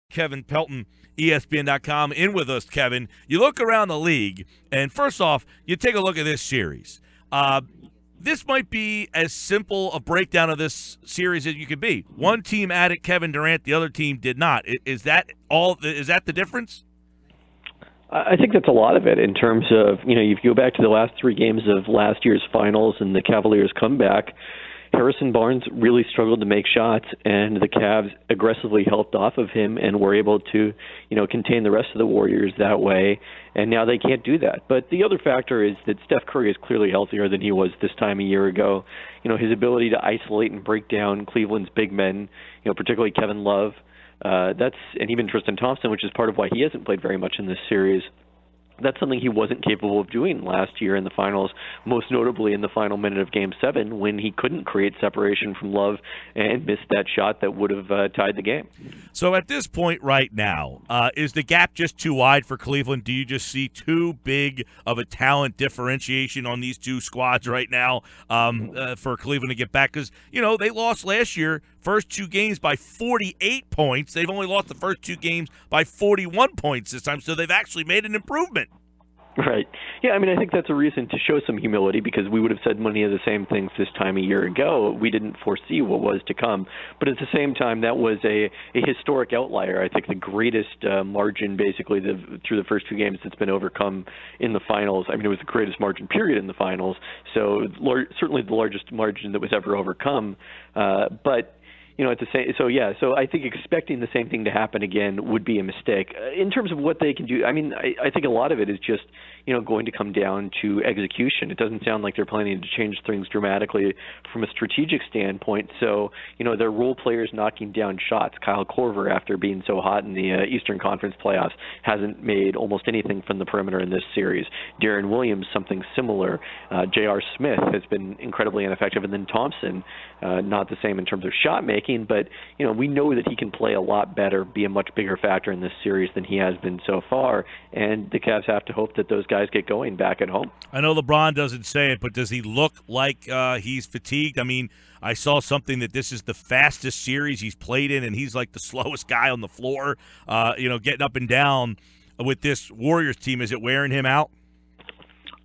Kevin Pelton, ESPN.com, in with us, Kevin. You look around the league, and first off, you take a look at this series. This might be as simple a breakdown of this series as you could be. One team added Kevin Durant, the other team did not. Is that all? Is that the difference? I think that's a lot of it in terms of, if you go back to the last three games of last year's finals and the Cavaliers' comeback, Harrison Barnes really struggled to make shots, and the Cavs aggressively helped off of him and were able to, contain the rest of the Warriors that way, and now they can't do that. But the other factor is that Steph Curry is clearly healthier than he was this time a year ago. His ability to isolate and break down Cleveland's big men, particularly Kevin Love, and even Tristan Thompson, which is part of why he hasn't played very much in this series. That's something he wasn't capable of doing last year in the finals, most notably in the final minute of Game 7 when he couldn't create separation from Love and missed that shot that would have tied the game. So at this point right now, is the gap just too wide for Cleveland? Do you just see too big of a talent differentiation on these two squads right now for Cleveland to get back? Because, they lost last year, first two games by 48 points. They've only lost the first two games by 41 points this time, so they've actually made an improvement. Right. Yeah, I think that's a reason to show some humility because we would have said many of the same things this time a year ago. We didn't foresee what was to come. But at the same time, that was a historic outlier. I think the greatest margin basically through the first two games that's been overcome in the finals. It was the greatest margin period in the finals. So certainly the largest margin that was ever overcome. But so I think expecting the same thing to happen again would be a mistake. In terms of what they can do, I think a lot of it is just, going to come down to execution. It doesn't sound like they're planning to change things dramatically from a strategic standpoint. So, their role players knocking down shots. Kyle Korver, after being so hot in the Eastern Conference playoffs, hasn't made almost anything from the perimeter in this series. Darren Williams, something similar. J.R. Smith has been incredibly ineffective. And then Thompson, not the same in terms of shot making, but, we know that he can play a lot better, be a much bigger factor in this series than he has been so far. And the Cavs have to hope that those guys get going back at home. I know LeBron doesn't say it, but does he look like he's fatigued? I saw something that this is the fastest series he's played in, and he's like the slowest guy on the floor, getting up and down with this Warriors team. Is it wearing him out?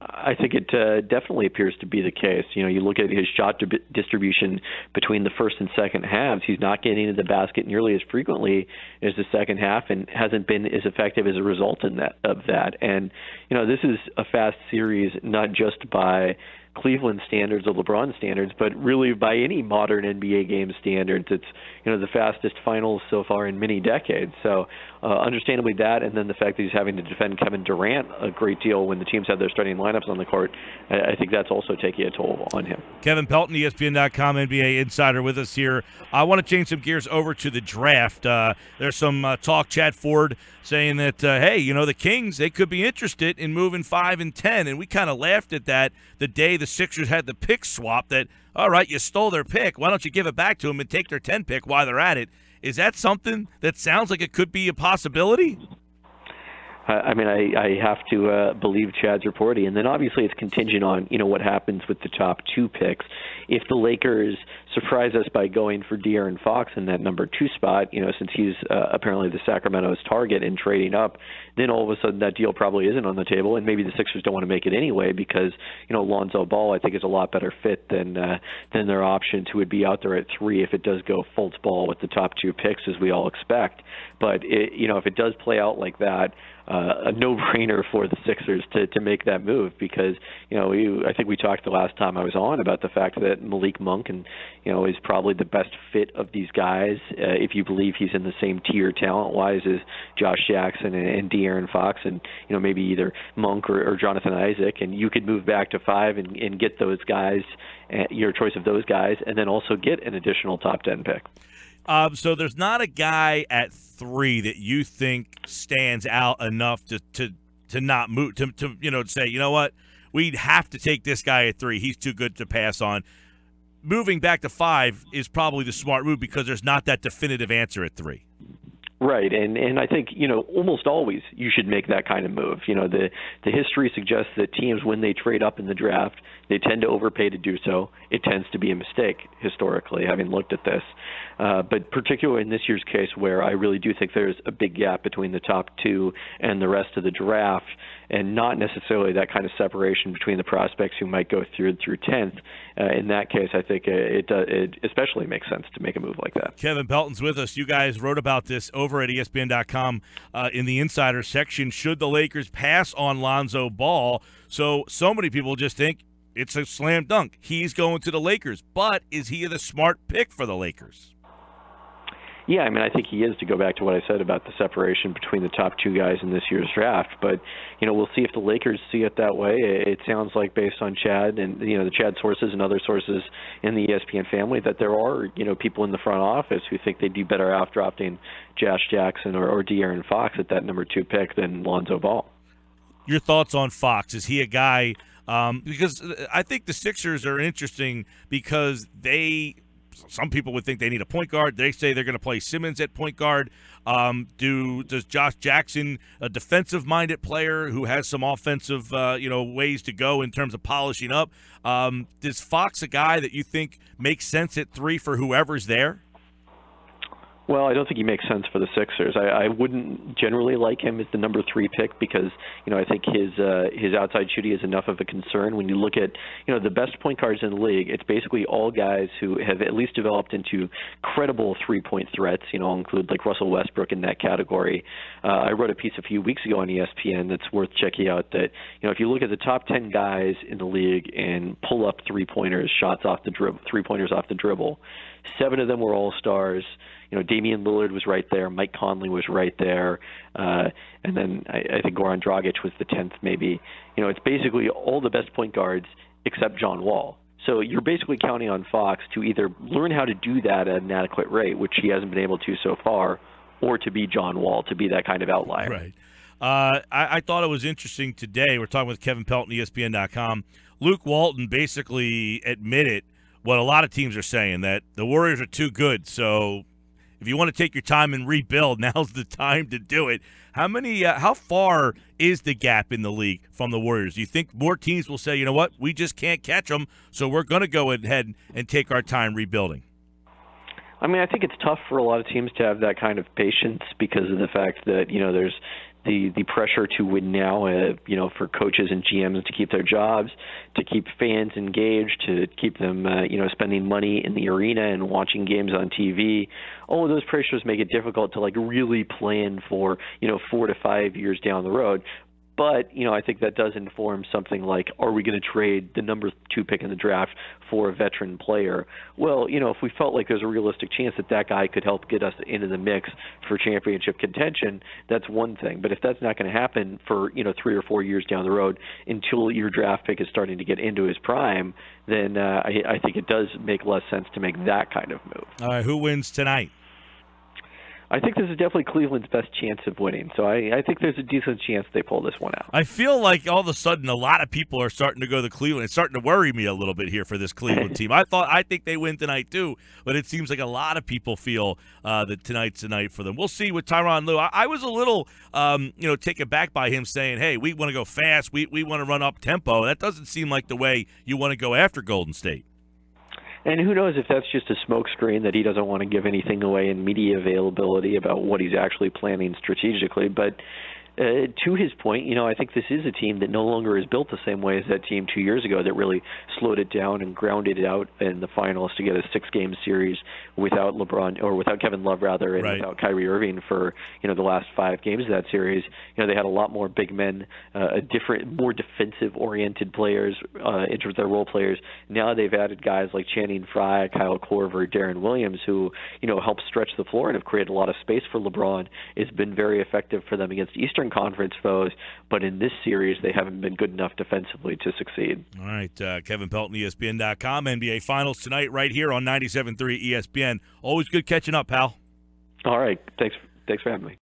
I think it definitely appears to be the case. You look at his shot distribution between the first and second halves. He's not getting into the basket nearly as frequently as the second half and hasn't been as effective as a result of that. And, this is a fast series not just by Cleveland standards or LeBron standards, but really by any modern NBA game standards. It's the fastest finals so far in many decades. So understandably that, and then the fact that he's having to defend Kevin Durant a great deal when the teams have their starting lineups on the court, I think that's also taking a toll on him. Kevin Pelton, ESPN.com NBA insider with us here. I want to change some gears over to the draft. There's some talk, Chad Ford, saying that, hey, the Kings, they could be interested in moving 5 and 10, and we kind of laughed at that the day the Sixers had the pick swap that, all right, you stole their pick. Why don't you give it back to them and take their 10 pick while they're at it? Is that something that sounds like it could be a possibility? I have to believe Chad's reporting, and then obviously it's contingent on what happens with the top two picks. If the Lakers surprise us by going for De'Aaron Fox in that number 2 spot, since he's apparently the Sacramento's target and trading up, then all of a sudden that deal probably isn't on the table, and maybe the Sixers don't want to make it anyway because Lonzo Ball I think is a lot better fit than their options who would be out there at 3 if it does go Fultz Ball with the top 2 picks as we all expect. But if it does play out like that, a no-brainer for the Sixers to make that move because I think we talked the last time I was on about the fact that Malik Monk is probably the best fit of these guys if you believe he's in the same tier talent-wise as Josh Jackson and De'Aaron Fox and maybe either Monk or Jonathan Isaac, and you could move back to 5 and get those guys, your choice of those guys, and then also get an additional top 10 pick. So there's not a guy at 3 that you think stands out enough to not move to say, you know what, we'd have to take this guy at 3. He's too good to pass on. Moving back to 5 is probably the smart move because there's not that definitive answer at 3. Right, and I think, almost always you should make that kind of move. The history suggests that teams, when they trade up in the draft, they tend to overpay to do so. It tends to be a mistake historically, having looked at this. But particularly in this year's case, where I really do think there's a big gap between the top two and the rest of the draft, and not necessarily that kind of separation between the prospects who might go through 10th. In that case, I think it especially makes sense to make a move like that. Kevin Pelton's with us. You guys wrote about this over at ESPN.com in the Insider section. Should the Lakers pass on Lonzo Ball? So many people just think it's a slam dunk. He's going to the Lakers. But is he the smart pick for the Lakers? Yeah, I think he is, to go back to what I said about the separation between the top two guys in this year's draft. But, we'll see if the Lakers see it that way. It sounds like, based on Chad and, the Chad sources and other sources in the ESPN family, that there are, people in the front office who think they'd do better off drafting Josh Jackson or De'Aaron Fox at that number 2 pick than Lonzo Ball. Your thoughts on Fox? Is he a guy because I think the Sixers are interesting because some people would think they need a point guard. They say they're going to play Simmons at point guard. Does Josh Jackson, a defensive-minded player who has some offensive, ways to go in terms of polishing up, is Fox a guy that you think makes sense at 3 for whoever's there? Well, I don't think he makes sense for the Sixers. I wouldn't generally like him as the number 3 pick because, I think his outside shooting is enough of a concern. When you look at, the best point guards in the league, it's basically all guys who have at least developed into credible 3-point threats. I'll include like Russell Westbrook in that category. I wrote a piece a few weeks ago on ESPN that's worth checking out that, if you look at the top 10 guys in the league and pull up 3-pointers, shots off the dribble, 3-pointers off the dribble, 7 of them were all-stars. Damian Lillard was right there. Mike Conley was right there. And then I think Goran Dragic was the 10th maybe. It's basically all the best point guards except John Wall. So you're basically counting on Fox to either learn how to do that at an adequate rate, which he hasn't been able to so far, or to be John Wall, to be that kind of outlier. Right. I thought it was interesting today. We're talking with Kevin Pelton, ESPN.com. Luke Walton basically admitted what a lot of teams are saying, that the Warriors are too good. So if you want to take your time and rebuild, now's the time to do it. How far is the gap in the league from the Warriors? Do you think more teams will say, you know what, we just can't catch them, so we're going to go ahead and take our time rebuilding? I think it's tough for a lot of teams to have that kind of patience because of the fact that, there's the pressure to win now, for coaches and GMs to keep their jobs, to keep fans engaged, to keep them, spending money in the arena and watching games on TV. All of those pressures make it difficult to really plan for, 4 to 5 years down the road. But, I think that does inform something like, are we going to trade the number 2 pick in the draft for a veteran player? Well, if we felt like there's a realistic chance that guy could help get us into the mix for championship contention, that's one thing. But if that's not going to happen for, 3 or 4 years down the road until your draft pick is starting to get into his prime, then I think it does make less sense to make that kind of move. All right, who wins tonight? I think this is definitely Cleveland's best chance of winning. So I think there's a decent chance they pull this one out. I feel like all of a sudden a lot of people are starting to go to Cleveland. It's starting to worry me a little bit here for this Cleveland team. I think they win tonight too, but it seems like a lot of people feel that tonight's the night for them. We'll see with Tyronn Lue. I was a little taken back by him saying, hey, we want to go fast. We want to run up tempo. That doesn't seem like the way you want to go after Golden State. And who knows if that's just a smokescreen that he doesn't want to give anything away in media availability about what he's actually planning strategically. But to his point, I think this is a team that no longer is built the same way as that team 2 years ago that really slowed it down and grounded it out in the finals to get a 6-game series without LeBron, or without Kevin Love rather, and without Kyrie Irving for the last 5 games of that series. They had a lot more big men, more defensive-oriented players in terms of their role players. Now they've added guys like Channing Frye, Kyle Korver, Darren Williams, who help stretch the floor and have created a lot of space for LeBron. It's been very effective for them against Eastern Conference foes, but in this series they haven't been good enough defensively to succeed. All right, Kevin Pelton, ESPN.com. NBA Finals tonight right here on 97.3 ESPN. Always good catching up, pal. All right, thanks for having me.